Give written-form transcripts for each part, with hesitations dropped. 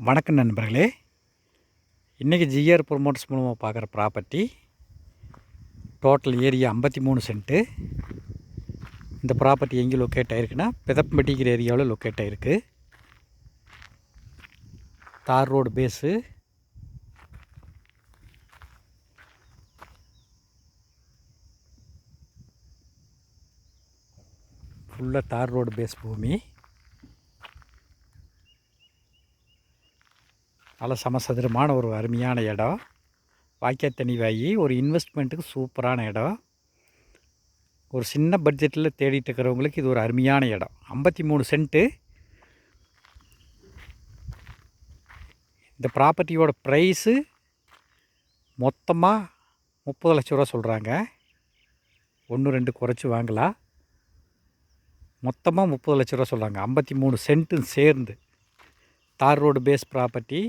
வணக்கம் நண்பர்களே. இன்றைக்கி ஜிஆர் ப்ரொமோட்டர்ஸ் மூலமாக பார்க்குற ப்ராப்பர்ட்டி டோட்டல் ஏரியா 53 சென்ட்டு. இந்த ப்ராப்பர்ட்டி எங்கே லொக்கேட் ஆகிருக்குன்னா பெதப்பம்பட்டிக்கிற ஏரியாவில் லொக்கேட் ஆகிருக்கு. தார் ரோடு பேஸு. ஃபுல்லாக தார் ரோடு பேஸ் பூமி. நல்ல சமசதுரமான ஒரு அருமையான இடம். வாய்க்கால் தண்ணி வாங்கி ஒரு இன்வெஸ்ட்மெண்ட்டுக்கு சூப்பரான இடம். ஒரு சின்ன பட்ஜெட்டில் தேடிட்டு இருக்கிறவங்களுக்கு இது ஒரு அருமையான இடம். 53 சென்ட்டு. இந்த ப்ராப்பர்ட்டியோட ப்ரைஸு மொத்தமாக 30 லட்ச ரூபா சொல்கிறாங்க. 1-2 குறைச்சி வாங்கலாம். மொத்தமாக 30 லட்ச ரூபா சொல்கிறாங்க. 53 சென்ட்டும் சேர்ந்து. தார் ரோடு பேஸ் ப்ராப்பர்ட்டி.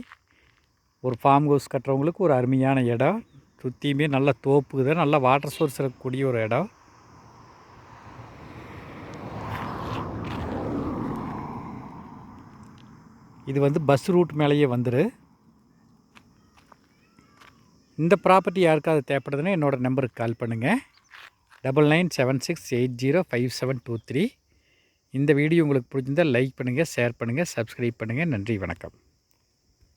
ஒரு ஃபார்ம் ஹவுஸ் கட்டுறவங்களுக்கு ஒரு அருமையான இடம். சுற்றியுமே நல்ல தோப்பு தான், நல்ல வாட்டர் சோர்ஸ் இருக்கக்கூடிய ஒரு இடம். இது பஸ் ரூட் மேலேயே வந்துரு. இந்த ப்ராப்பர்ட்டி யாருக்காவது தேவைப்படுதுன்னா என்னோடய நம்பருக்கு கால் பண்ணுங்கள். 9976805723. இந்த வீடியோ உங்களுக்கு பிடிச்சிருந்தால் லைக் பண்ணுங்கள், ஷேர் பண்ணுங்கள், சப்ஸ்கிரைப் பண்ணுங்கள். நன்றி, வணக்கம்.